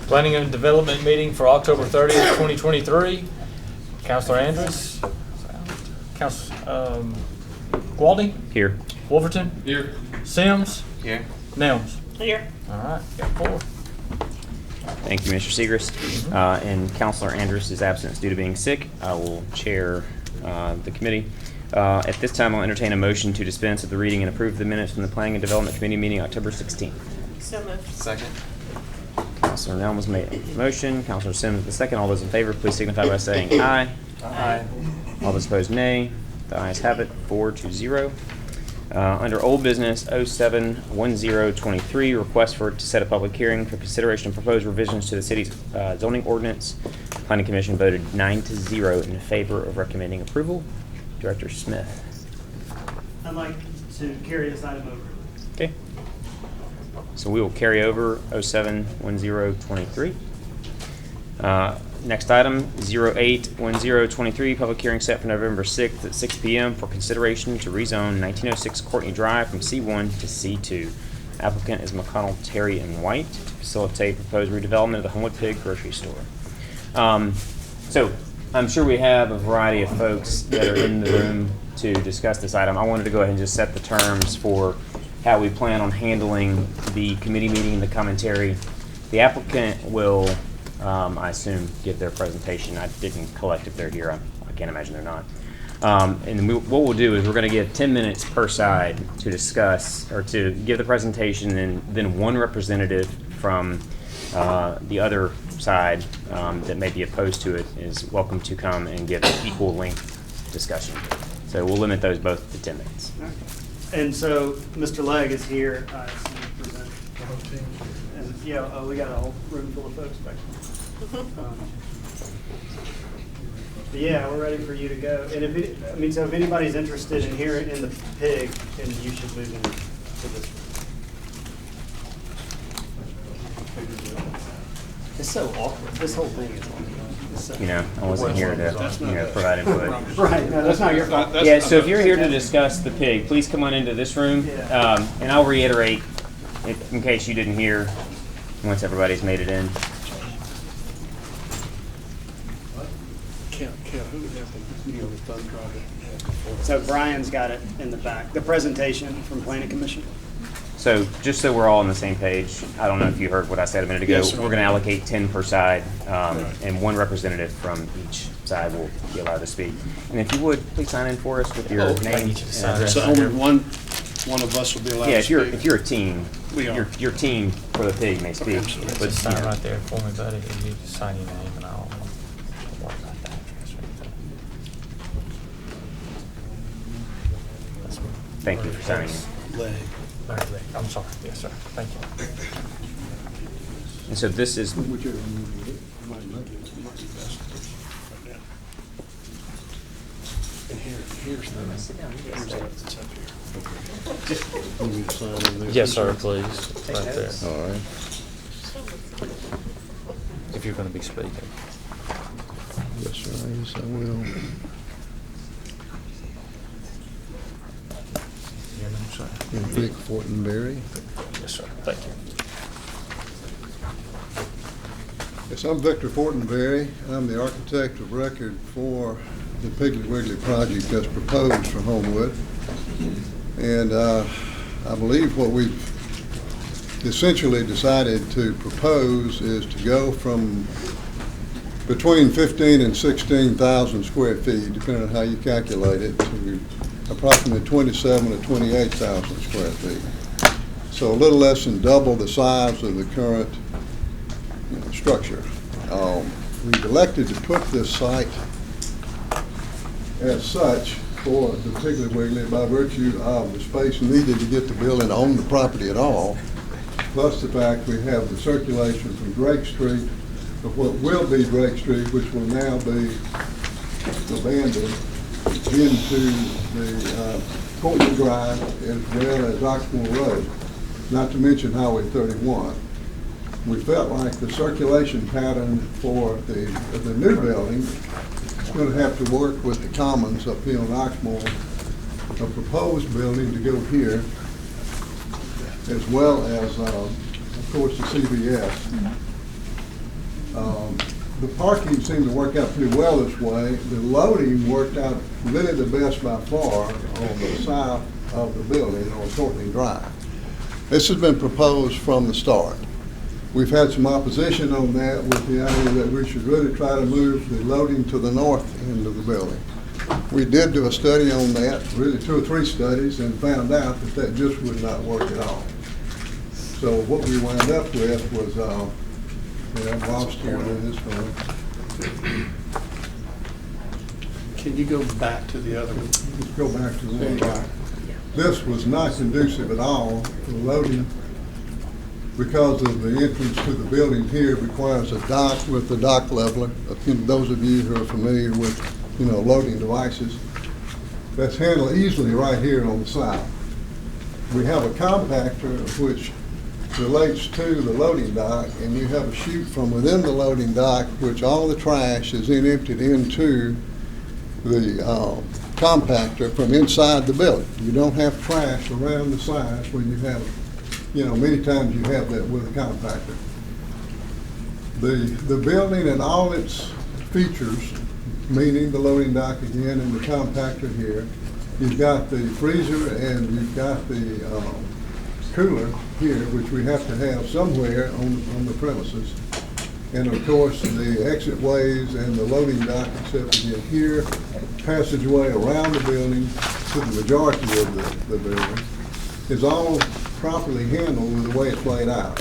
Planning and Development meeting for October 30th, 2023. Councilor Andrews. Gwaldy. Here. Wolverton. Here. Sims. Here. Nelms. Here. All right, got 4. Thank you, Mr. Segrist. And Councilor Andrus is absent due to being sick. I will chair the committee. At this time, I'll entertain a motion to dispense with the reading and approve the minutes from the Planning and Development Committee meeting October 16th. So moved. Second. Councilor Nelms made a motion. Councilor Sims the second. All those in favor, please signify by saying aye. Aye. All those opposed, nay. The ayes have it, 4-0. Under old business 071023, request to set a public hearing for consideration of proposed revisions to the city's zoning ordinance. Planning Commission voted 9-0 in favor of recommending approval. Director Smith. I'd like to carry this item over. Okay. So we will carry over 071023. Next item, 081023, public hearing set for November 6th at 6 p.m. for consideration to rezone 1906 Courtney Drive from C1 to C2. Applicant is McConnell, Terry, and White to facilitate proposed redevelopment of the Homewood Pig grocery store. So I'm sure we have a variety of folks that are in the room to discuss this item. I wanted to go ahead and just set the terms for how we plan on handling the committee meeting, the commentary. The applicant will I assume give their presentation. I didn't collect if they're here. I can't imagine they're not. And what we'll do is we're going to give 10 minutes per side to discuss or to give the presentation, and then one representative from the other side that may be opposed to it is welcome to come and give an equal length discussion. So we'll limit those both to 10 minutes. And so Mr. Legg is here to present. And yeah, we got a whole room full of folks back there. But yeah, we're ready for you to go. And if anybody's interested in hearing in the pig, then you should move into this room. It's so awkward. This whole thing is awkward. I wasn't here to provide input. Right, no, that's not your fault. Yeah, so if you're here to discuss the pig, please come on into this room. And I'll reiterate, in case you didn't hear, once everybody's made it in. So Brian's got it in the back. The presentation from Planning Commission. So just so we're all on the same page, I don't know if you heard what I said a minute ago. We're going to allocate 10 per side, and one representative from each side will be allowed to speak. And if you would, please sign in for us with your name and address. So only one of us will be allowed to speak? Yeah, if you're a team, your team for the pig may speak. Absolutely. But Just sign right there for me, buddy. You just sign your name and I'll worry about that. Thank you for signing in. I'm sorry. Yes, sir. Thank you. And so this is, Yes, sir, please. Right there. All right. If you're going to be speaking. Yes, sir. Yes, I will. Your name, sir? Vic Fortenberry. Yes, sir. Thank you. Yes, I'm Victor Fortenberry. I'm the architect of record for the Piggly Wiggly project that's proposed for Homewood. And I believe what we've essentially decided to propose is to go from between 15 and 16,000 square feet, depending on how you calculate it, to approximately 27 to 28,000 square feet. So a little less than double the size of the current structure. We've elected to put this site as such for the Piggly Wiggly by virtue of the space needed to get the building on the property at all, plus the fact we have the circulation from Drake Street, of what will be Drake Street, which will now be abandoned, into the Courtney Drive as well as Oxmoor Road, not to mention Highway 31. We felt like the circulation pattern for the new building is going to have to work with the commons up here on Oxmoor, a proposed building to go here, as well as, of course, the CVS. the parking seemed to work out pretty well this way. The loading worked out really the best by far on the south of the building on Courtney Drive. This has been proposed from the start. We've had some opposition on that with the idea that we should really try to move the loading to the north end of the building. We did do a study on that, really 2 or 3 studies, and found out that that just would not work at all. So what we wound up with was, I've lost here in this one. Can you go back to the other one? Let's go back to the one. This was not conducive at all to loading because of the entrance to the building here requires a dock with a dock leveler. Those of you who are familiar with, loading devices, that's handled easily right here on the side. We have a compactor which relates to the loading dock, and you have a chute from within the loading dock, which all the trash is then emptied into the compactor from inside the building. You don't have trash around the sides when you have, many times you have that with a compactor. The building and all its features, meaning the loading dock again and the compactor here, you've got the freezer and you've got the cooler here, which we have to have somewhere on the premises. And of course, the exit ways and the loading dock, except again here, passageway around the building to the majority of the building, is all properly handled with the way it's laid out.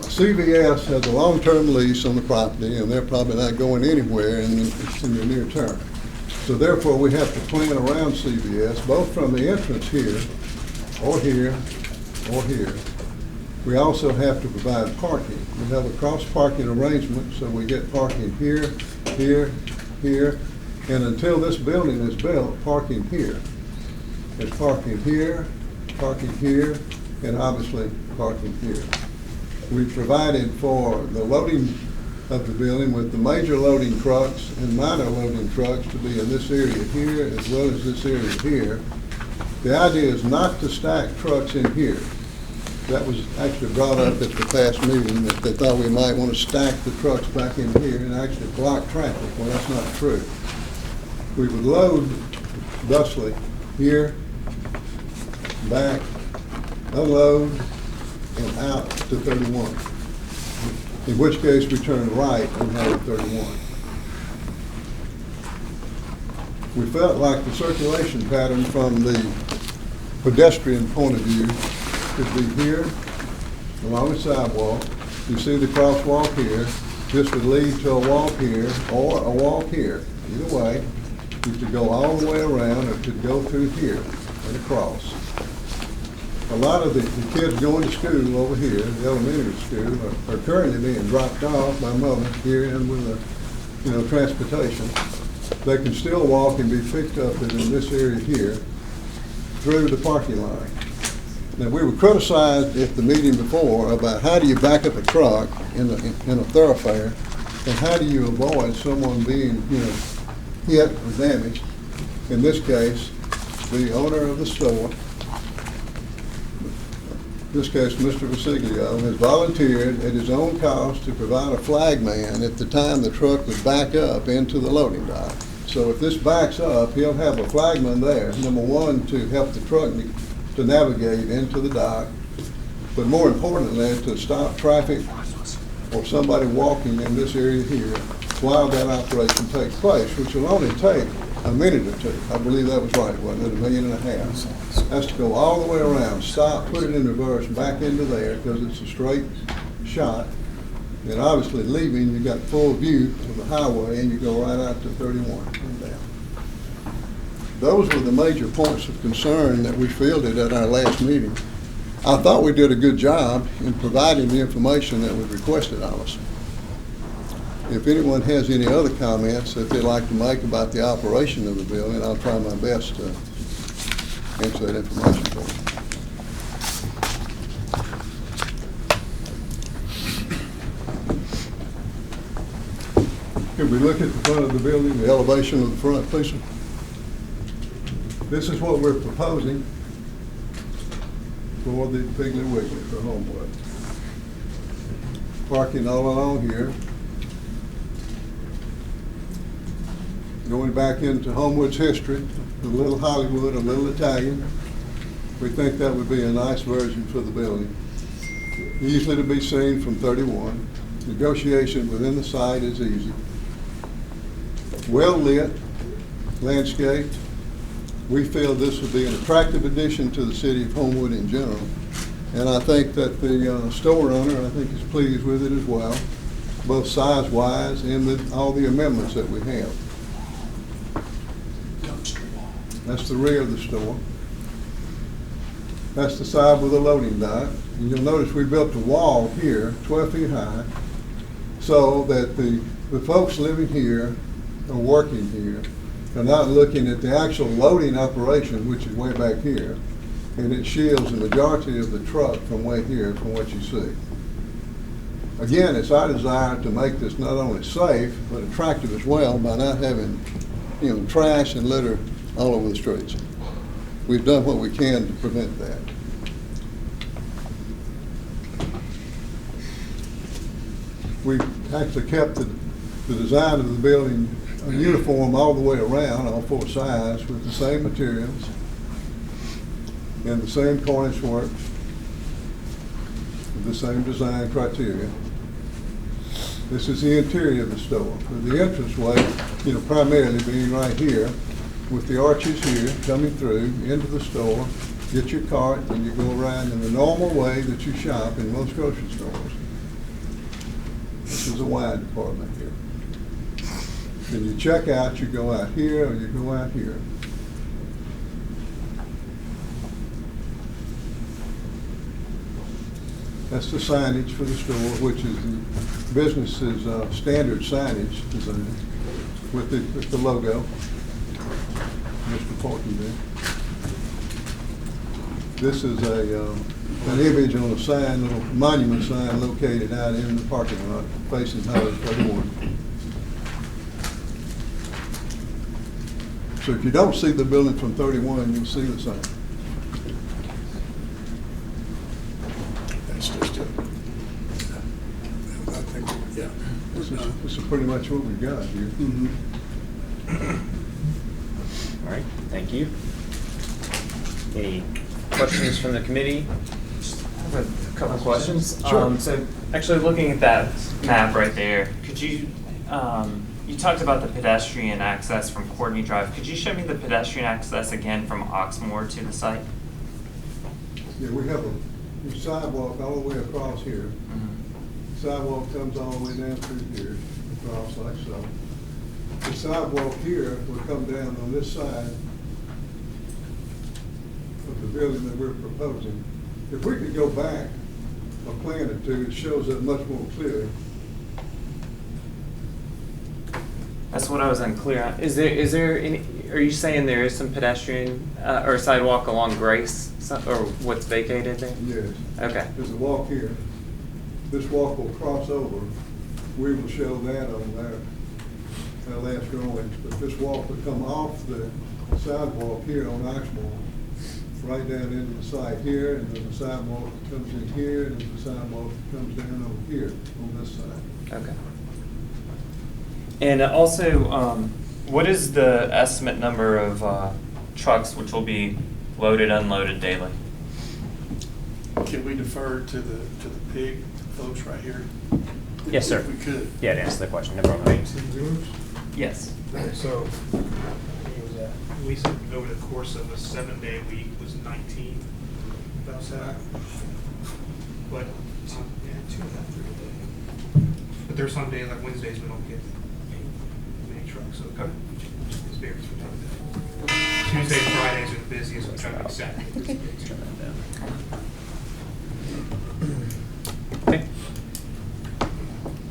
CVS has a long-term lease on the property, and they're probably not going anywhere in the near term. So therefore, we have to plan around CVS, both from the entrance here, or here, or here. We also have to provide parking. We have a cross-parking arrangement, so we get parking here, here, here, and until this building is built, parking here. There's parking here, and obviously parking here. We provided for the loading of the building with the major loading trucks and minor loading trucks to be in this area here as well as this area here. The idea is not to stack trucks in here. That was actually brought up at the past meeting, that they thought we might want to stack the trucks back in here and actually block traffic. Well, that's not true. We would load thusly here, back, unload, and out to 31. In which case we turn right and have 31. We felt like the circulation pattern from the pedestrian point of view could be here along the sidewalk. You see the crosswalk here. This would lead to a walk here or a walk here. Either way, you could go all the way around or could go through here and across. A lot of the kids going to school over here, the elementary school, are currently being dropped off by mother here and with transportation. They can still walk and be picked up in this area here through the parking lot. Now, we were criticized at the meeting before about how do you back up a truck in a thoroughfare, and how do you avoid someone being, hit or damaged. In this case, the owner of the store, in this case, Mr. Visiglio, has volunteered at his own cost to provide a flag man at the time the truck would back up into the loading dock. So if this backs up, he'll have a flagman there, number one, to help the truck to navigate into the dock, but more importantly, to stop traffic or somebody walking in this area here while that operation takes place, which will only take a minute or 2. I believe that was right, wasn't it? 1.5 million. Has to go all the way around, stop, put it in reverse, back into there, because it's a straight shot. And obviously leaving, you got full view of the highway, and you go right out to 31 and down. Those were the major points of concern that we fielded at our last meeting. I thought we did a good job in providing the information that was requested of us. If anyone has any other comments that they'd like to make about the operation of the building, I'll try my best to answer that information for you. Can we look at the front of the building, the elevation of the front, please, sir? This is what we're proposing for the Piggly Wiggly for Homewood. Parking all along here. going back into Homewood's history, a little Hollywood, a little Italian. We think that would be a nice version for the building. Easily to be seen from 31. Negotiation within the site is easy. Well lit, landscaped. We feel this would be an attractive addition to the city of Homewood in general. And I think that the store owner, I think, is pleased with it as well, both size-wise and with all the amendments that we have. That's the rear of the store. That's the side with the loading dock. And you'll notice we built a wall here, 12 feet high, so that the folks living here or working here are not looking at the actual loading operation, which is way back here, and it shields the majority of the truck from way here from what you see. Again, it's our desire to make this not only safe, but attractive as well by not having, trash and litter all over the streets. We've done what we can to prevent that. We've actually kept the design of the building uniform all the way around, all four sides, with the same materials and the same cornice work, with the same design criteria. This is the interior of the store. With the entranceway, primarily being right here, with the arches here coming through into the store, get your cart, and you go around in the normal way that you shop in most grocery stores. This is a wine department here. Then you check out, you go out here, or you go out here. That's the signage for the store, which is the business's standard signage design with the logo. Mr. Courtney there. This is an image on a sign, little monument sign located out in the parking lot facing Highway 31. So if you don't see the building from 31, you'll see the sign. That's just it. I think, yeah. This is pretty much what we've got here. All right, thank you. Any questions from the committee? I have a couple questions. Sure. So actually looking at that map right there, could you, you talked about the pedestrian access from Courtney Drive. Could you show me the pedestrian access again from Oxmoor to the site? Yeah, we have a sidewalk all the way across here. Sidewalk comes all the way down through here, across like so. The sidewalk here will come down on this side of the building that we're proposing. If we could go back a plan or two, it shows it much more clearly. That's what I was unclear on. Is there any, are you saying there is some pedestrian or sidewalk along Grace or what's vacated there? Yes. Okay. There's a walk here. This walk will cross over. We will show that on our last drawings, but this walk will come off the sidewalk here on Oxmoor, right down into the site here, and then the sidewalk comes in here, and then the sidewalk comes down over here on this side. Okay. And also, what is the estimate number of trucks which will be loaded, unloaded daily? Can we defer to the pig folks right here? Yes, sir. If we could. Yeah, to answer the question, no problem. Yes. So, we said over the course of a 7-day week was 19, about that. But, yeah, 2.5, 3 a day. But there's some days, like Wednesdays, we don't get many trucks, so Okay. it's varies from time to day. Tuesdays, Fridays are the busiest, we try to make Saturdays. Okay.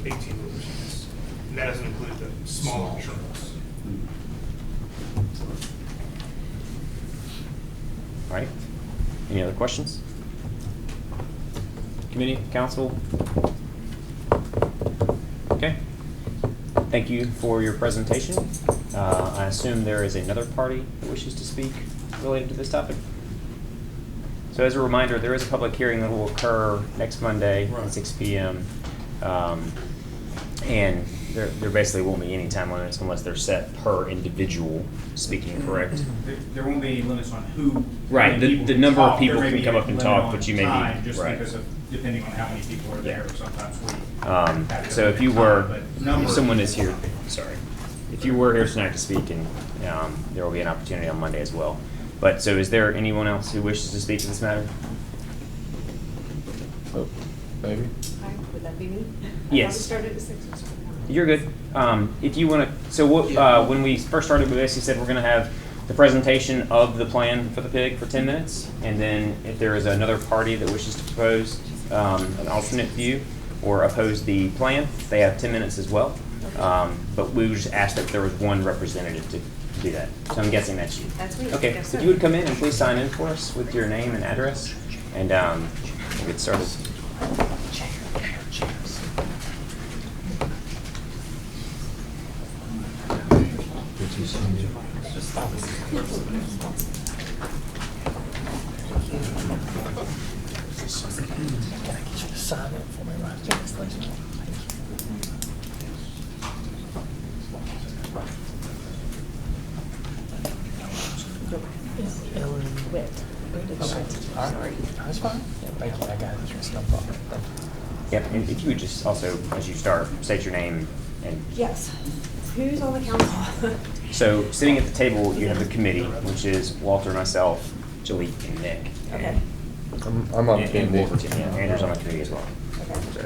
18 loaders, and that doesn't include the smaller trucks. All right. Any other questions? Committee, council? Okay. Thank you for your presentation. I assume there is another party that wishes to speak related to this topic. So as a reminder, there is a public hearing that will occur next Monday at 6 p.m. And There basically won't be any time limits unless they're set per individual speaking, correct? There won't be any limits on who. Right, how many the people number of talk. people There may can be come a up and limit talk, on but you may be- time, just right. because of, depending on how many people are there, sometimes we. have to So if you limit were, time, but number if of someone is people- here, sorry, if you were here tonight to speak, and there will be an opportunity on Monday as well. But, so is there anyone else who wishes to speak to this matter? Oh, maybe. Hi, would that be me? Yes. I started at 6. You're good. If you want to, so what, when we first started with this, you said we're going to have the presentation of the plan for the PIG for 10 minutes. And then if there is another party that wishes to propose an alternate view or oppose the plan, they have 10 minutes as well. But we would just ask that there was one representative to do that. So I'm guessing that's you. That's me. Okay, Yes, if sir. you would come in and please sign in for us with your name and address, and we'll get started. Sign in for me right there, please. Ellen Witt. Sorry. That's fine. Yeah, thank you. I got it. It's no problem. Thank you. Yep, and if you would just also, as you start, state your name and Yes. Who's on the council? so sitting at the table, you have the committee, which is Walter, myself, Jaleel, and Nick. Okay. I'm on And Candy. Wolverton, yeah, Andrew's on the committee as well. Okay. So,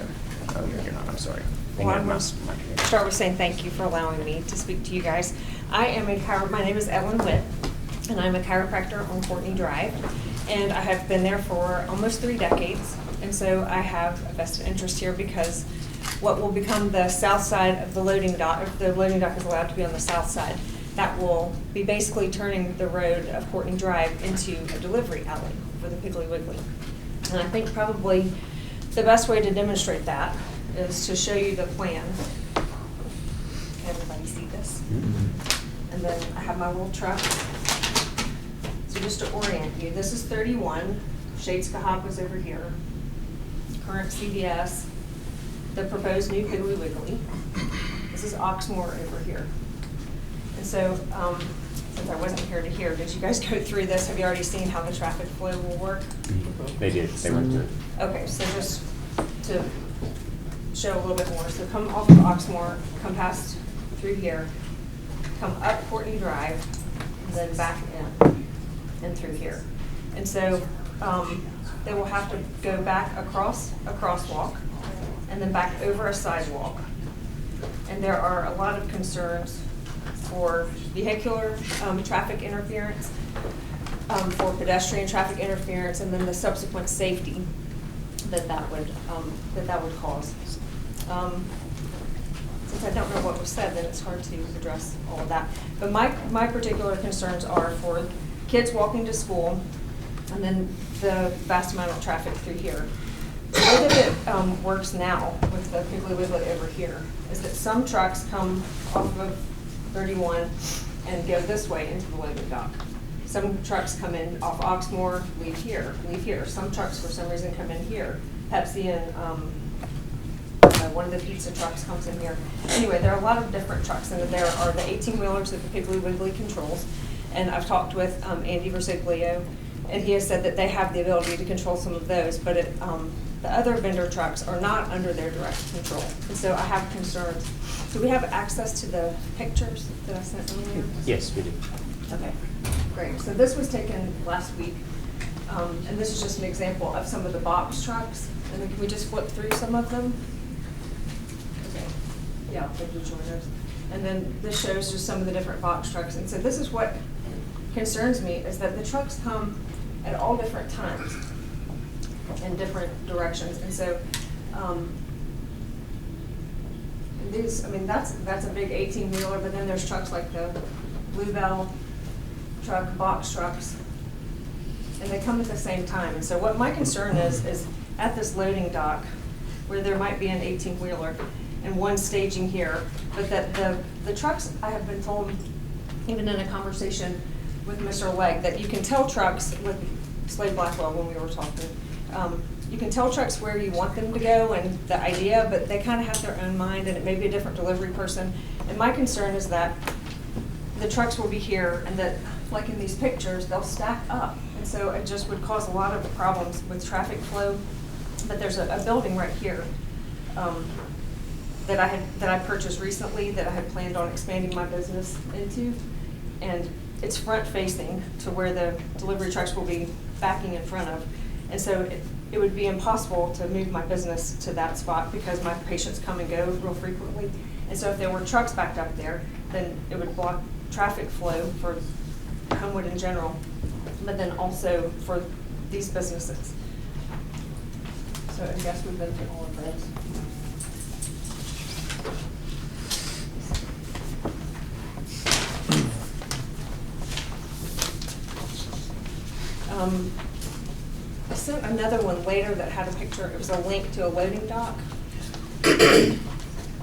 oh, you're not, I'm sorry. Well, I'm my gonna committee. start with saying thank you for allowing me to speak to you guys. I am my name is Ellen Witt, and I'm a chiropractor on Courtney Drive. And I have been there for almost 3 decades. And so I have a vested interest here because what will become the south side of the loading dock, if the loading dock is allowed to be on the south side, that will be basically turning the road of Courtney Drive into a delivery alley for the Piggly Wiggly. And I think probably the best way to demonstrate that is to show you the plan. Can everybody see this? And then I have my little truck. So just to orient you, this is 31, Shades Cahapa's over here, current CVS, the proposed new Piggly Wiggly. This is Oxmoor over here. And so, since I wasn't here to hear, did you guys go through this? Have you already seen how the traffic flow will work? They did, they went through. Okay, so just to show a little bit more, so come off of Oxmoor, come past through here, come up Courtney Drive, and then back in and through here. And so they will have to go back across a crosswalk and then back over a sidewalk. And there are a lot of concerns for vehicular traffic interference, for pedestrian traffic interference, and then the subsequent safety that would cause. Since I don't know what was said, then it's hard to address all of that. But my particular concerns are for kids walking to school, and then the vast amount of traffic through here. The way that it works now with the Piggly Wiggly over here is that some trucks come off of 31 and go this way into the loading dock. Some trucks come in off Oxmoor, leave here. Some trucks, for some reason, come in here. Pepsi and one of the pizza trucks comes in here. Anyway, there are a lot of different trucks, and there are the 18-wheelers that the Piggly Wiggly controls. And I've talked with Andy Versiglio, and he has said that they have the ability to control some of those, but the other vendor trucks are not under their direct control. And so I have concerns. Do we have access to the pictures that I sent earlier? Yes, we do. Okay, great. So this was taken last week, and this is just an example of some of the box trucks. And then can we just flip through some of them? Okay. Yeah, thank you, join us. And then this shows just some of the different box trucks. And so this is what concerns me, is that the trucks come at all different times in different directions. And so these, I mean, that's a big 18-wheeler, but then there's trucks like the Bluebell truck, box trucks, and they come at the same time. And so what my concern is at this loading dock, where there might be an 18-wheeler and one staging here, but that the trucks, I have been told, even in a conversation with Mr. Legg, that you can tell trucks with Slade Blackwell when we were talking, you can tell trucks where you want them to go and the idea, but they kind of have their own mind, and it may be a different delivery person. And my concern is that the trucks will be here, and that, like in these pictures, they'll stack up. And so it just would cause a lot of problems with traffic flow. But there's a building right here that I purchased recently that I had planned on expanding my business into. And it's front facing to where the delivery trucks will be backing in front of. And so it would be impossible to move my business to that spot because my patients come and go real frequently. And so if there were trucks backed up there, then it would block traffic flow for Homewood in general, but then also for these businesses. So I guess we've been through all of those. I sent another one later that had a picture. It was a link to a loading dock. Do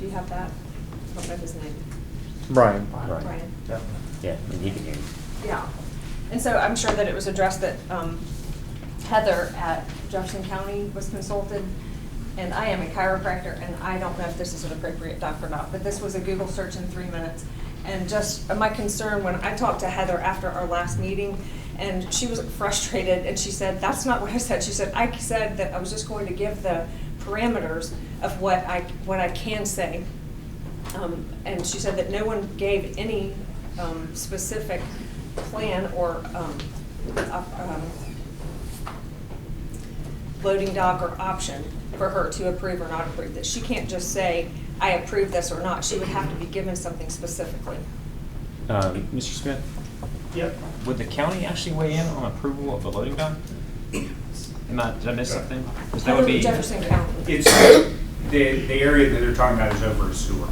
you have that? I don't know his name. Brian. Brian. Yeah, and he can hear you. Yeah. And so I'm sure that it was addressed that Heather at Jefferson County was consulted. And I am a chiropractor, and I don't know if this is an appropriate doc or not, but this was a Google search in 3 minutes. And just my concern when I talked to Heather after our last meeting, and she was frustrated, and she said, that's not what I said. She said, I said that I was just going to give the parameters of what I can say. And she said that no one gave any specific plan or loading dock or option for her to approve or not approve this. She can't just say, I approve this or not. She would have to be given something specifically. Mr. Smith? Yep. Would the county actually weigh in on approval of the loading dock? Did I miss something? 'Cause that would be. Jefferson County. It's, the area that they're talking about is over a sewer.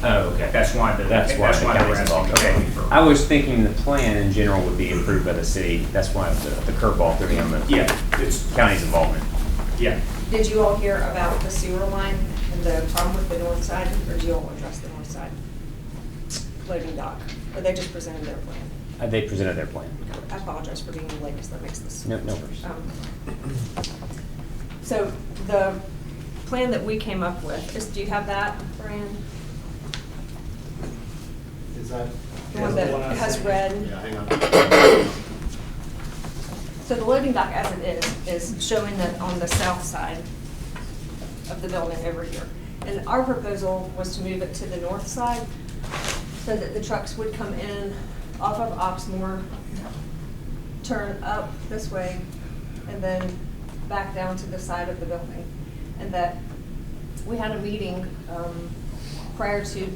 Oh, okay. That's why the county's county's involved. asking. Okay. I was thinking the plan in general would be approved by the city. That's why the curveball threw me on the Yeah, it's, county's involvement. yeah. Did you all hear about the sewer line and the problem with the north side, or did you all address the north side loading dock? Or they just presented their plan? They presented their plan. I apologize for being late because that makes this. No worries. So the plan that we came up with is, do you have that, Brian? Is that? The one that I has sent? red? Yeah, hang on. So the loading dock as it is showing that on the south side of the building over here. And our proposal was to move it to the north side so that the trucks would come in off of Oxmoor, turn up this way, and then back down to the side of the building. And that we had a meeting prior to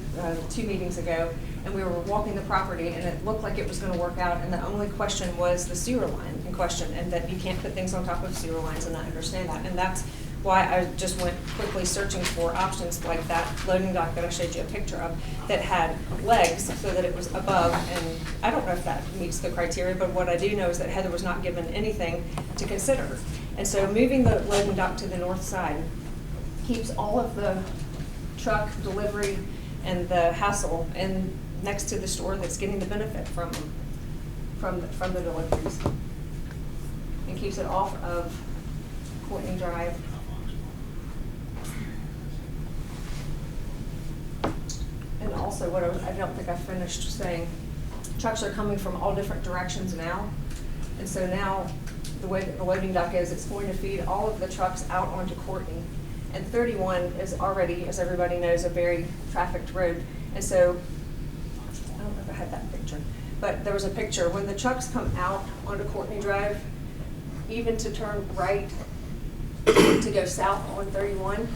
2 meetings ago, and we were walking the property, and it looked like it was going to work out, and the only question was the sewer line in question, and that you can't put things on top of sewer lines, and I understand that. And that's why I just went quickly searching for options like that loading dock that I showed you a picture of that had legs so that it was above, and I don't know if that meets the criteria, but what I do know is that Heather was not given anything to consider. And so moving the loading dock to the north side keeps all of the truck delivery and the hassle and next to the store that's getting the benefit from the deliveries. And keeps it off of Courtney Drive. And also I don't think I finished saying, trucks are coming from all different directions now. And so now the way that the loading dock is, it's going to feed all of the trucks out onto Courtney. And 31 is already, as everybody knows, a very trafficked road. And so, I don't know if I had that picture, but there was a picture. When the trucks come out onto Courtney Drive, even to turn right to go south on 31,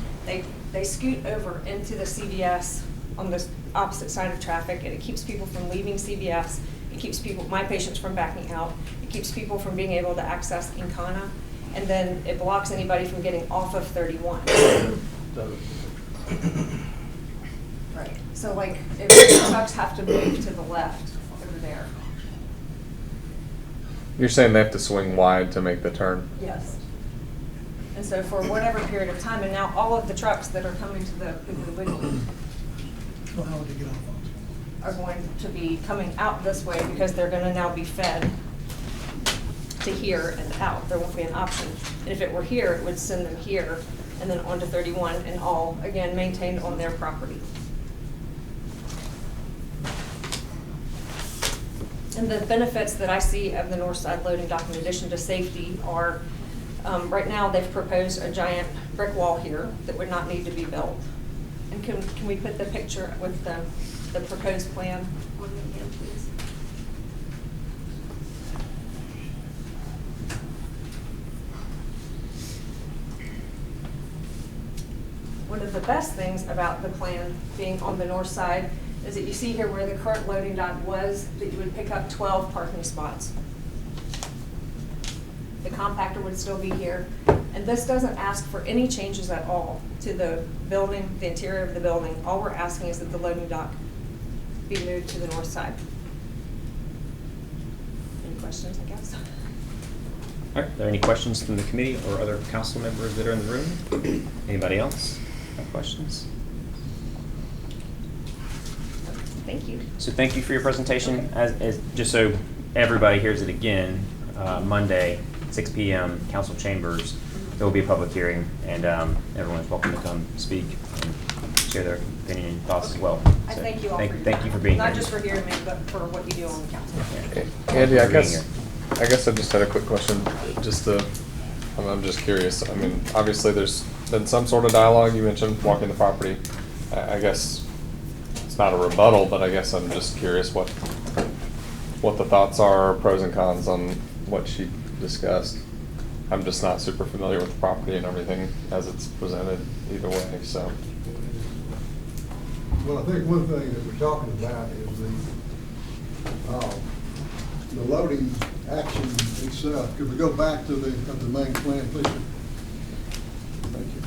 they scoot over into the CVS on the opposite side of traffic, and it keeps people from leaving CVS. It keeps my patients from backing out. It keeps people from being able to access Encana. And then it blocks anybody from getting off of 31. Right. So like, if the trucks have to move to the left over there. You're saying they have to swing wide to make the turn? Yes. And so for whatever period of time, and now all of the trucks that are coming to the Piggly Wiggly are going to be coming out this way because they're going to now be fed to here and out. There won't be an option. And if it were here, it would send them here and then onto 31 and all, again, maintained on their property. And the benefits that I see of the north side loading dock in addition to safety are, right now they've proposed a giant brick wall here that would not need to be built. And can we put the picture with the proposed plan on it again, please? One of the best things about the plan being on the north side is that you see here where the current loading dock was, that you would pick up 12 parking spots. The compactor would still be here, and this doesn't ask for any changes at all to the building, the interior of the building. All we're asking is that the loading dock be moved to the north side. Any questions, I guess? All right, are there any questions from the committee or other council members that are in the room? Anybody else have questions? Thank you. So thank you for your presentation. As just so everybody hears it again, Monday, 6 p.m., council chambers, there will be a public hearing, and everyone is welcome to come speak and share their opinion and thoughts as well. I So thank you all thank you for being here. Not just for hearing me, but for what you do on the council. Andy, I For being guess I just had a quick question. I'm just curious. I mean, obviously there's been some sort of dialogue. You mentioned walking the property. I guess it's not a rebuttal, but I guess I'm just curious what the thoughts are, pros and cons on what she discussed. I'm just not super familiar with the property and everything as it's presented either way, so. Well, I think one thing that we're talking about is the loading action itself. Could we go back to the main plan, please? Thank you.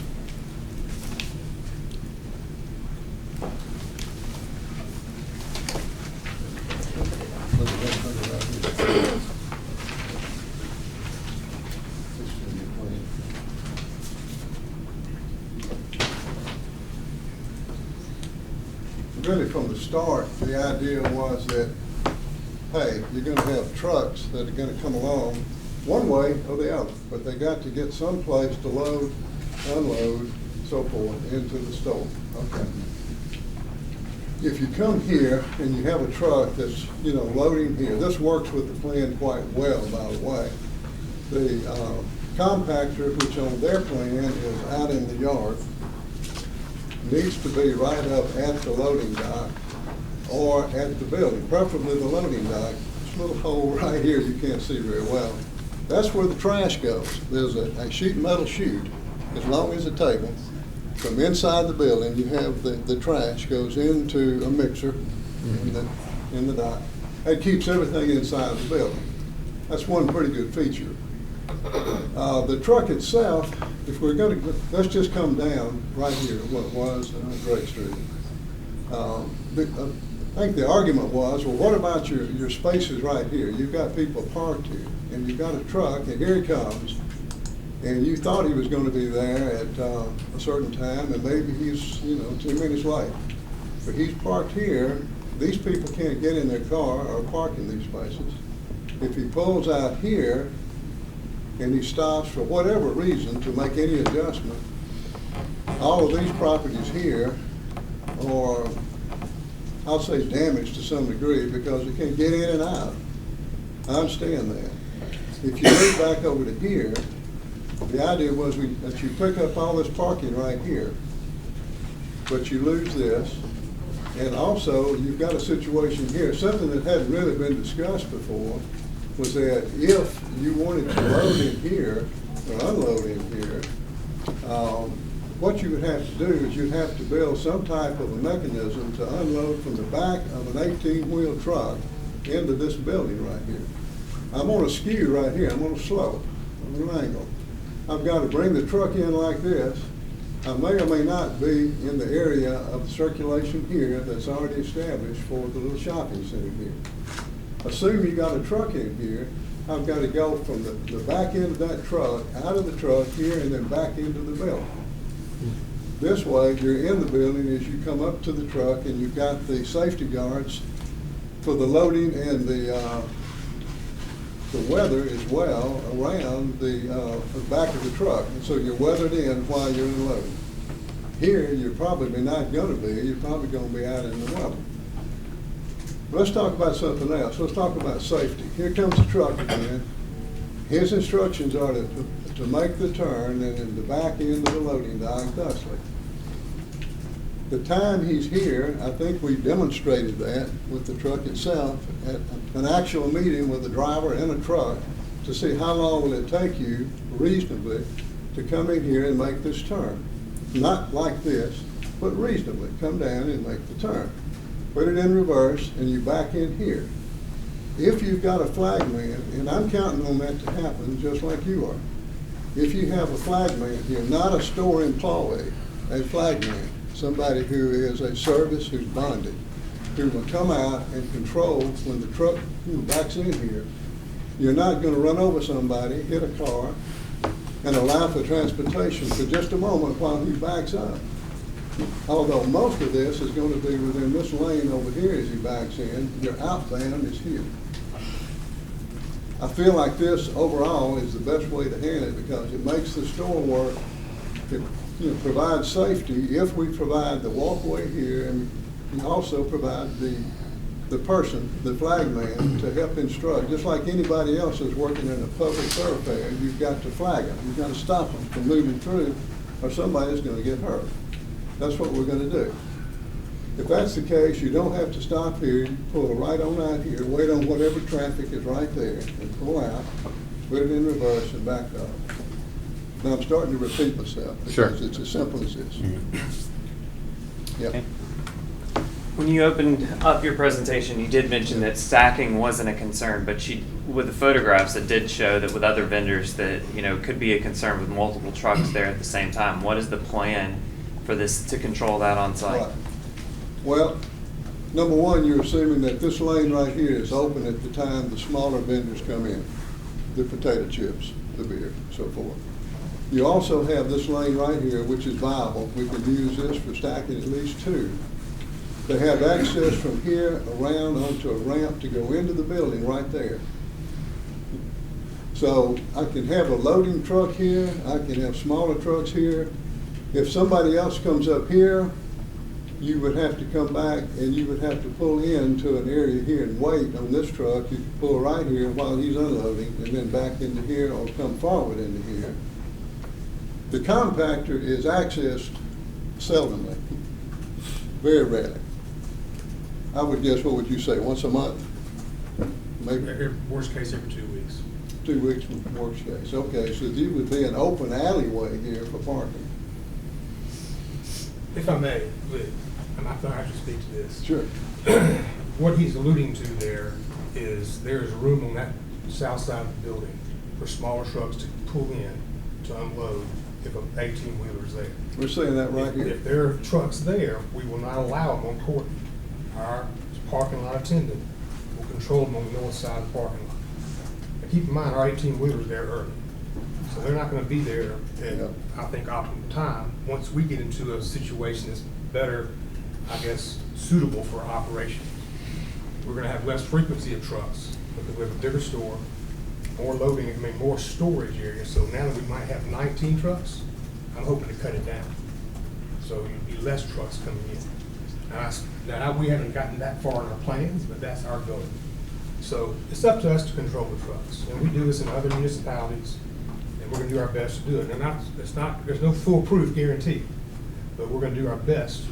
Really, from the start, the idea was that, hey, you're going to have trucks that are going to come along one way or the other, but they got to get someplace to load, unload, so forth, into the store. Okay. If you come here and you have a truck that's, loading here, this works with the plan quite well, by the way. The compactor, which on their plan is out in the yard, needs to be right up at the loading dock or at the building, preferably the loading dock. This little hole right here you can't see very well. That's where the trash goes. There's a sheet metal chute as long as a table. From inside the building, you have the trash goes into a mixer in the dock. It keeps everything inside the building. That's one pretty good feature. The truck itself, if we're going to, let's just come down right here, what it was on Drake Street. I think the argument was, well, what about your spaces right here? You've got people parked here, and you've got a truck, and here he comes, and you thought he was going to be there at a certain time, and maybe he's, 2 minutes late. But he's parked here. These people can't get in their car or park in these spaces. If he pulls out here, and he stops for whatever reason to make any adjustment, all of these properties here are, I'll say, damaged to some degree because you can't get in and out. I understand that. If you move back over to here, the idea was that you pick up all this parking right here, but you lose this. And also, you've got a situation here, something that hadn't really been discussed before, was that if you wanted to load in here or unload in here, what you would have to do is you'd have to build some type of a mechanism to unload from the back of an 18-wheel truck into this building right here. I'm on a skew right here. I'm on a slope, on an angle. I've got to bring the truck in like this. I may or may not be in the area of circulation here that's already established for the little shopping center here. Assume you got a truck in here, I've got to go from the back end of that truck, out of the truck here, and then back into the building. This way, you're in the building as you come up to the truck, and you've got the safety guards for the loading and the the weather is well around the back of the truck, and so you're weathered in while you're unloading. Here, you're probably not going to be. You're probably going to be out in the weather. Let's talk about something else. Let's talk about safety. Here comes the truck again. His instructions are to make the turn and in the back end of the loading dock thusly. The time he's here, I think we demonstrated that with the truck itself at an actual meeting with a driver and a truck to see how long will it take you reasonably to come in here and make this turn. Not like this, but reasonably. Come down and make the turn. Put it in reverse and you back in here. If you've got a flagman, and I'm counting on that to happen just like you are, if you have a flagman here, not a store employee, a flagman, somebody who is a service who's bonded, who will come out and control when the truck backs in here, you're not going to run over somebody, hit a car, and allow for transportation for just a moment while he backs up. Although most of this is going to be within this lane over here as he backs in, your outbound is here. I feel like this overall is the best way to handle it because it makes the store work. It provides safety if we provide the walkway here, and we also provide the person, the flagman, to help instruct. Just like anybody else is working in a public thoroughfare, you've got to flag them. You've got to stop them from moving through or somebody's going to get hurt. That's what we're going to do. If that's the case, you don't have to stop here. You pull right on out here, wait on whatever traffic is right there, and pull out, put it in reverse, and back up. Now, I'm starting to repeat myself because Sure. it's as simple as this. Yep. Okay. When you opened up your presentation, you did mention that stacking wasn't a concern, but with the photographs, it did show that with other vendors that, could be a concern with multiple trucks there at the same time. What is the plan for this to control that on site? Right. Well, number one, you're assuming that this lane right here is open at the time the smaller vendors come in, the potato chips, the beer, so forth. You also have this lane right here, which is viable. We can use this for stacking at least two. They have access from here around onto a ramp to go into the building right there. So I can have a loading truck here. I can have smaller trucks here. If somebody else comes up here, you would have to come back and you would have to pull into an area here and wait on this truck. You can pull right here while he's unloading and then back into here or come forward into here. The compactor is accessed seldomly, very rarely. I would guess, what would you say, once a month? Maybe Worst case, every 2 weeks. 2 weeks from worst case. Okay, so you would be an open alleyway here for parking. If I may, and I thought I should speak to this. Sure. What he's alluding to there is room on that south side of the building for smaller trucks to pull in to unload if an 18-wheeler is there. We're saying that right here. If there are trucks there, we will not allow them on Courtney. Our parking lot attendant will control them on the north side of the parking lot. And keep in mind, our 18-wheelers there early. So they're not going to be there at, I think, optimum time. Once we get into a situation that's better, I guess, suitable for operation. We're going to have less frequency of trucks because we have a bigger store, more loading, more storage area. So now that we might have 19 trucks, I'm hoping to cut it down. So you'd be less trucks coming in. Now, we haven't gotten that far in our plans, but that's our goal. So it's up to us to control the trucks. And we do this in other municipalities, and we're going to do our best to do it. And there's no foolproof guarantee, but we're going to do our best,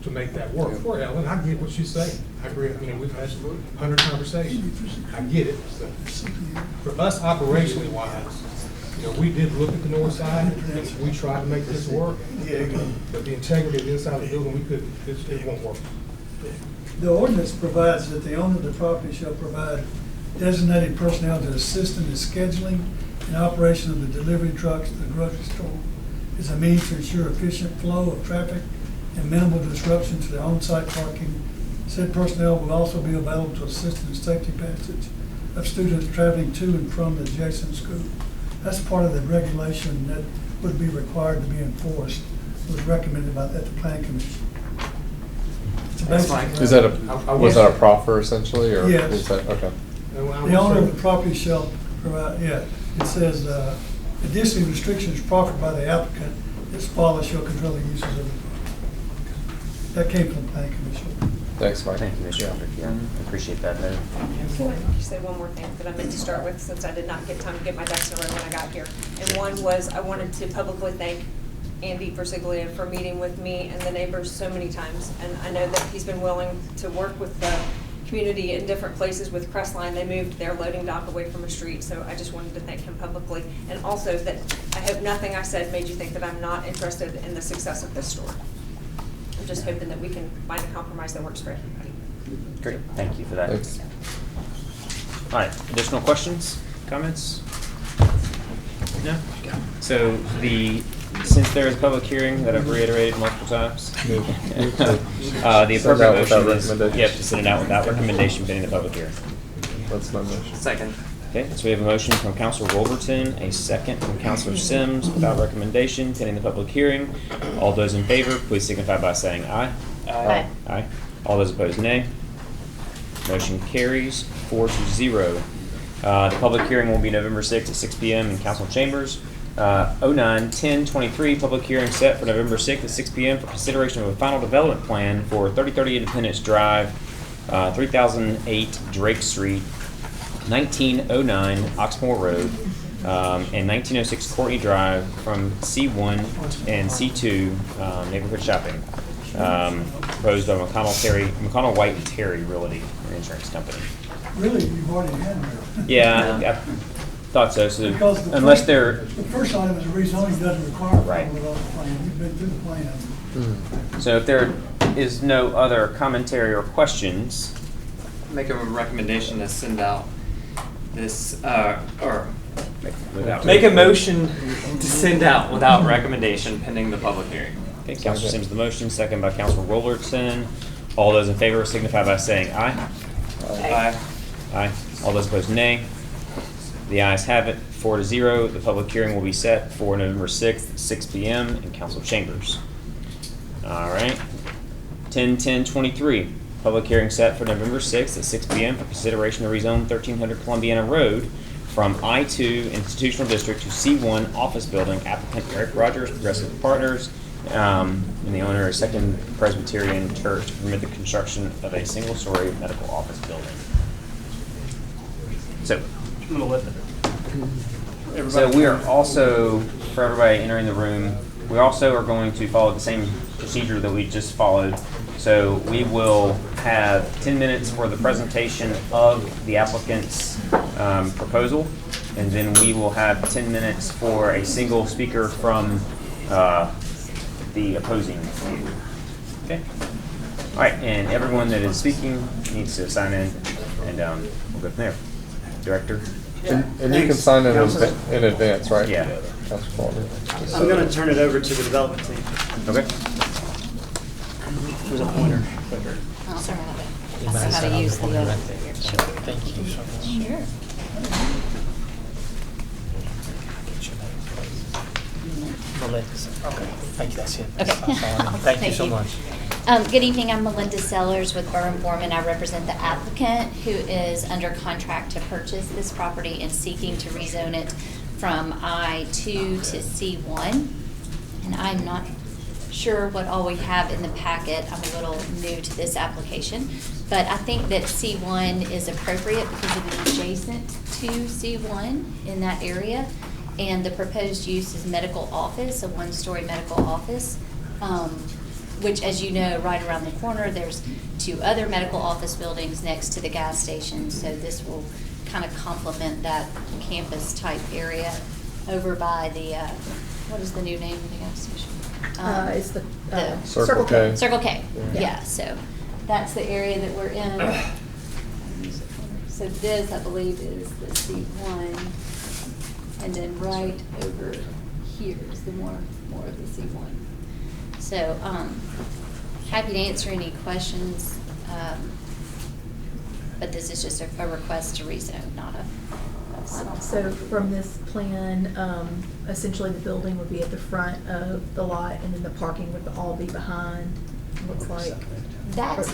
to make that work. For Ellen, I get what she's saying. I agree. We've had 100 conversations. I get it. So for us, operationally wise, we did look at the north side and we tried to make this work. But the integrity of the inside of the building, we couldn't. It won't work. The ordinance provides that the owner of the property shall provide designated personnel to assist in the scheduling and operation of the delivery trucks to the grocery store as a means to ensure efficient flow of traffic and minimal disruption to the on-site parking. Said personnel will also be available to assist in the safety passage of students traveling to and from the adjacent school. That's part of the regulation that would be required to be enforced. It was recommended by the Planning Commission. That's fine. Was that a proffer essentially, or Yes. is that okay? The owner of the property shall provide, yeah, it says, additionally, restrictions proffered by the applicant as follows shall control the uses of the property. That came from the planning commission. Thanks, Mike. Thank you, Mr. Elder. Yeah, I appreciate that note. Can I just say one more thing that I meant to start with, since I did not get time to get my ducks in a row when I got here? And one was, I wanted to publicly thank Andy Versiglia for meeting with me and the neighbors so many times. And I know that he's been willing to work with the community in different places with Crestline. They moved their loading dock away from a street, so I just wanted to thank him publicly. And also that I hope nothing I said made you think that I'm not interested in the success of this store. I'm just hoping that we can find a compromise that works for everybody. Great, thank you for that. Thanks. All right, additional questions, comments? No? So since there is a public hearing that I've reiterated multiple times, the appropriate motion is, yep, to send it out without recommendation pending the public hearing. That's my motion. Second. Okay, so we have a motion from Counselor Wolverton, a second from Counselor Sims without recommendation pending the public hearing. All those in favor, please signify by saying aye. Aye. Aye. All those opposed, nay. Motion carries 4-0. The public hearing will be November 6th at 6 p.m. in council chambers. 09-10-23, public hearing set for November 6th at 6 p.m. for consideration of a final development plan for 3030 Independence Drive, 3008 Drake Street, 1909 Oxmoor Road, and 1906 Courtney Drive from C1 and C2 neighborhood shopping. Proposed by McConnell White and Terry Realty and Insurance Company. Really, you've already had that. Yeah, I thought so. So Because the unless first- they're The first item is rezoning doesn't require a Right. final development plan. You've been through the plan. so if there is no other commentary or questions, Make a recommendation to send out this, or without make a motion to send out without recommendation pending the public hearing. Okay, Counselor Sims the motion, second by Counselor Rollerton. All those in favor signify by saying aye. Aye. Aye. All those opposed, nay. The ayes have it, 4-0. The public hearing will be set for November 6th, at 6 p.m. in council chambers. All right. 10-10-23. Public hearing set for November 6th at 6 p.m. for consideration to rezone 1300 Columbiana Road from I-2 Institutional District to C1 Office Building. Applicant Eric Rogers, Progressive Partners, and the owner is Second Presbyterian Church to permit the construction of a single-story medical office building. So we are also, for everybody entering the room, we also are going to follow the same procedure that we just followed. So we will have 10 minutes for the presentation of the applicant's proposal, and then we will have 10 minutes for a single speaker from the opposing view. Okay? All right, and everyone that is speaking needs to sign in, and we'll go from there. Director? And you can sign in advance, right? Yeah. Councilor Faulkner. I'm going to turn it over to the development team. Okay. There's a pointer. Oh, sorry about that. I know how to use the, Thank you so much. Sure. Okay, thank you, that's it. Okay. Thank you so much. Good evening, I'm Melinda Sellers with Burr & Foreman. I represent the applicant who is under contract to purchase this property and seeking to rezone it from I-2 to C1. And I'm not sure what all we have in the packet. I'm a little new to this application. But I think that C1 is appropriate because it is adjacent to C1 in that area. And the proposed use is medical office, a one-story medical office, which, as you know, right around the corner, there's 2 other medical office buildings next to the gas station. So this will kind of complement that campus-type area over by the, what is the new name of the gas station? It's the Circle K. Circle K, yeah. So that's the area that we're in. So this, I believe, is the C1. And then right over here is the more of the C1. So, happy to answer any questions, but this is just a request to rezone, not a. So from this plan, essentially the building would be at the front of the lot and then the parking would all be behind looks like. That's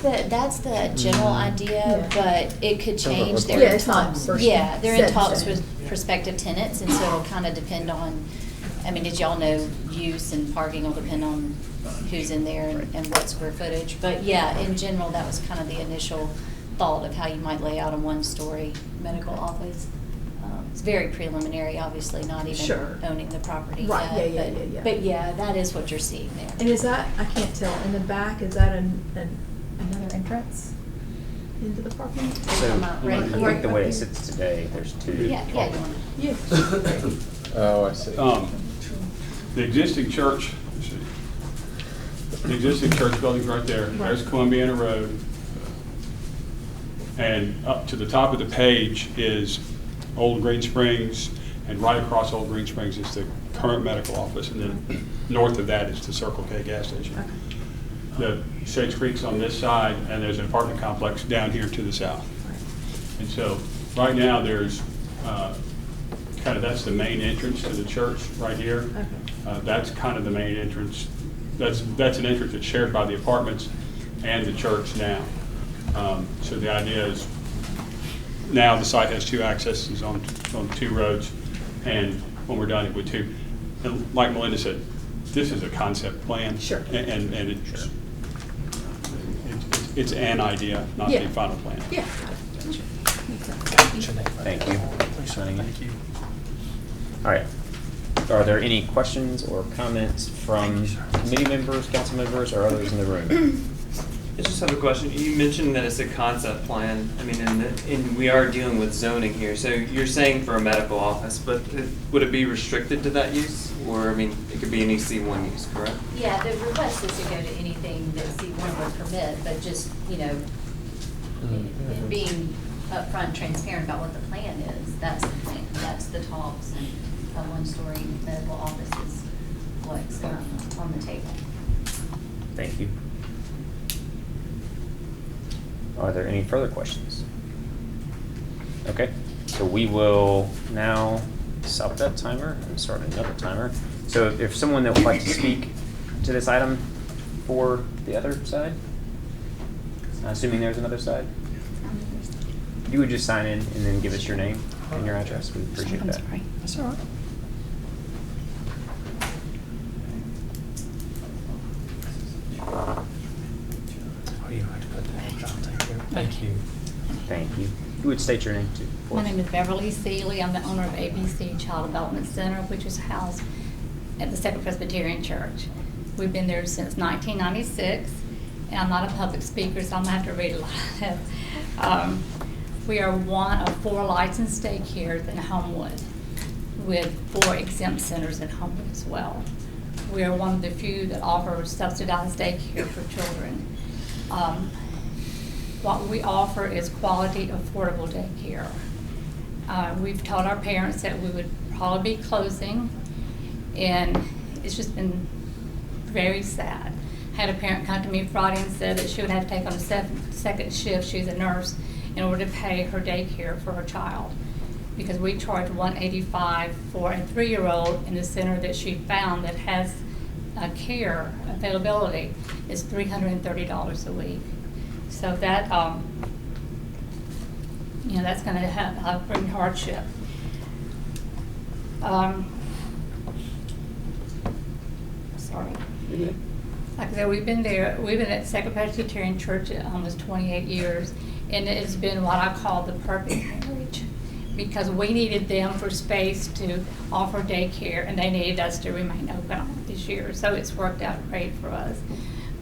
the general idea, but it could change. They're Yeah, in it's not talks. first Yeah, they're in set in talks stone. with prospective tenants, and so it'll kind of depend on, I mean, as y'all know, use and parking will depend on who's in there and what square footage. But yeah, in general, that was kind of the initial thought of how you might lay out a one-story medical office. It's very preliminary, obviously, not even Sure. owning the property Right, yet. yeah, but- yeah. But yeah, that is what you're seeing there. And is that, I can't tell, in the back, is that another entrance into the parking lot? So, Right I here. think the way it sits today, there's two. Yeah, yeah, you wanna- Yeah. Oh, I see. The existing church, let's see. The existing church building's right there. There's Columbiana Road. And up to the top of the page is Old Green Springs, and right across Old Green Springs is the current medical office, and then north of that is the Circle K gas station. The Shades Creek's on this side, and there's an apartment complex down here to the south. And so, right now, there's, kind of, that's the main entrance to the church, right here. That's kind of the main entrance. That's an entrance that's shared by the apartments and the church now. So the idea is, now the site has two accesses on two roads, and when we're done with two, and like Melinda said, this is a concept plan. Sure. And it's an idea, not the Yeah. final plan. Yeah. Thank you. Thank you. All right. Are there any questions or comments from committee members, council members, or others in the room? I just have a question. You mentioned that it's a concept plan. I mean, and we are dealing with zoning here. So you're saying for a medical office, but would it be restricted to that use? Or, I mean, it could be any C1 use, correct? Yeah, the request is to go to anything that C1 would permit, but just, you know, being upfront, transparent about what the plan is, that's the plan. That's the talks, and a one-story medical office is what's on the table. Thank you. Are there any further questions? Okay, so we will now stop that timer and start another timer. So if someone that would like to speak to this item for the other side, assuming there's another side, you would just sign in and then give us your name and your address. We appreciate that. That's all right. Thank you. Thank you. You would state your name too. for My us. name is Beverly Seeley. I'm the owner of ABC Child Development Center, which is housed at the Second Presbyterian Church. We've been there since 1996, and I'm not a public speaker, so I'm gonna have to read a lot. We are one of 4 licensed daycares in Homewood, with 4 exempt centers in Homewood as well. We are one of the few that offer subsidized daycare for children. What we offer is quality, affordable daycare. We've told our parents that we would probably be closing, and it's just been very sad. I had a parent come to me Friday and said that she would have to take on a second shift, she's a nurse, in order to pay her daycare for her child. Because we charge $185 for a 3-year-old in the center that she found that has care availability is $330 a week. So that, you know, that's gonna have bring hardship. Sorry. Like I said, we've been at Second Presbyterian Church almost 28 years, and it's been what I call the perfect marriage, because we needed them for space to offer daycare, and they needed us to remain open all this year. So it's worked out great for us.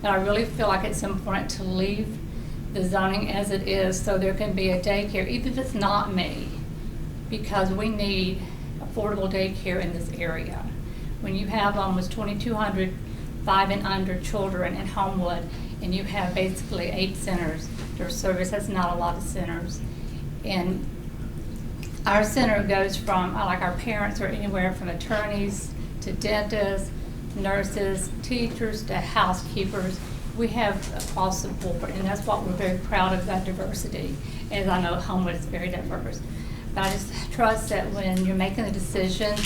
But I really feel like it's important to leave the zoning as it is, so there can be a daycare, even if it's not me, because we need affordable daycare in this area. When you have almost 2,200 5 and under children in Homewood, and you have basically 8 centers to service, that's not a lot of centers. And our center goes from, like our parents are anywhere from attorneys to dentists, nurses, teachers to housekeepers. We have across the board, and that's what we're very proud of, that diversity, as I know Homewood is very diverse. But I just trust that when you're making a decision,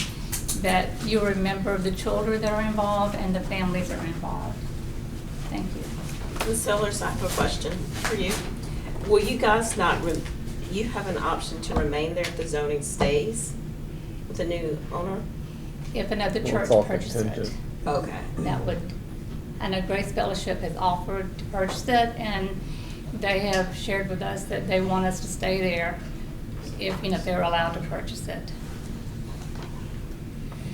that you remember the children that are involved and the families that are involved. Thank you. Linda Sellers, I have a question for you. Will you guys not, you have an option to remain there if the zoning stays with the new owner? If another Well, church it's all purchases it, contingent. Okay. that would, I know Grace Fellowship has offered to purchase it, and they have shared with us that they want us to stay there if, if they're allowed to purchase it.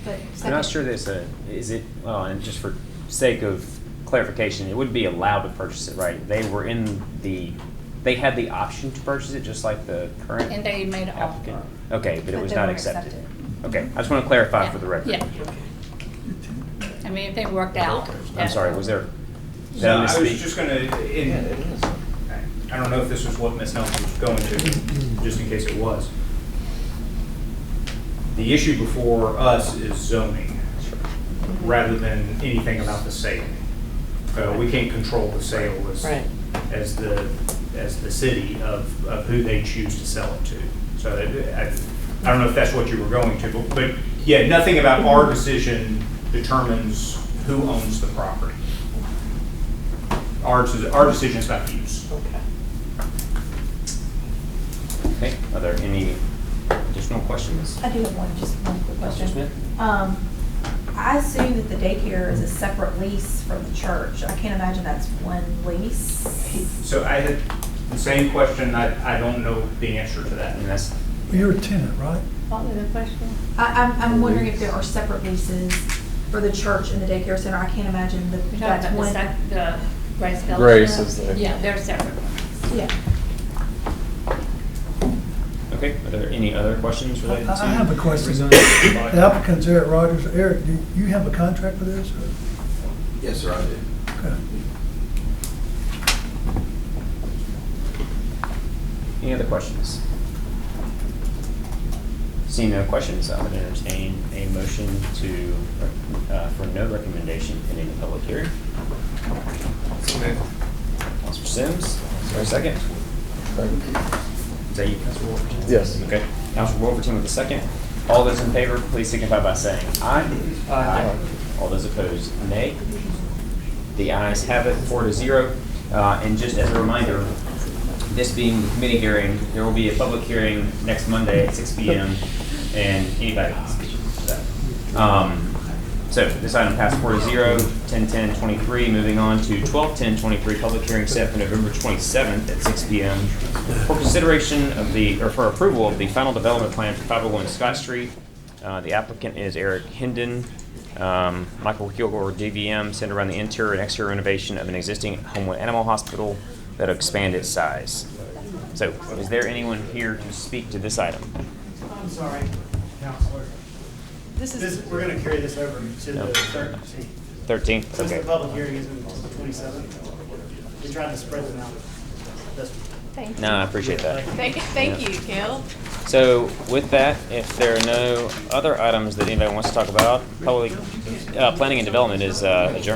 But I'm not sure this, is it, well, and just for sake of clarification, it would be allowed to purchase it, right? They had the option to purchase it, just like the current And they made an applicant? offer. Okay, but it But was they not weren't accepted. accepted. Okay, I just want to clarify Yeah, for the record. Yeah. I mean, if they worked out. I'm sorry, was there, did So I I was misspeak? just gonna, I don't know if this was what Ms. Nelson was going to, just in case it was. The issue before us is zoning, rather than anything about the sale. We can't control the sale Right. as the city of who they choose to sell it to. So I don't know if that's what you were going to, but yeah, nothing about our decision determines who owns the property. Our decision is about use. Okay. Okay, are there any additional questions? I do have just one quick question. Mr. Smith? I assume that the daycare is a separate lease from the church. I can't imagine that's one lease. So I had the same question. I don't know the answer to that. And that's, You're a tenant, right? What was the question? I'm wondering if there are separate leases for the church and the daycare center. I can't imagine that You're that's talking one. about the Grace Fellowship? Grace is the. Yeah, they're separate. Yeah. okay, are there any other questions related to? I have a question. rezoning? The applicant's Eric Rogers. Eric, do you have a contract for this? or- Yes, sir, I do. Okay. Any other questions? Seeing no questions, I would entertain a motion to, for no recommendation in a public hearing. Councilor Sims, is there a second? Is that you, Councilor Wolverton? Yes. Okay, Councilor Wolverton with the second. All those in favor, please signify by saying aye. Aye. All those opposed, nay. The ayes have it, 4-0. And just as a reminder, this being the committee hearing, there will be a public hearing next Monday at 6 p.m. and anybody can speak to that. So this item passed 4-0, 10-10-23. Moving on to 12-10-23, public hearing set for November 27th at 6 p.m. for consideration of for approval of the final development plan for 501 Scott Street. The applicant is Eric Hendon. Michael Kilgore, DVM, centered around the interior and exterior renovation of an existing Homewood Animal Hospital that will expand its size. So, is there anyone here to speak to this item? I'm sorry, Counselor. We're gonna carry this over to No. the 13th. 13th? Since Okay. the public hearing is until the 27th, we tried to spread them out. Thank you. No, I appreciate that. Thank you, Gil. So, with that, if there are no other items that anybody wants to talk about, public, planning and development is adjourned.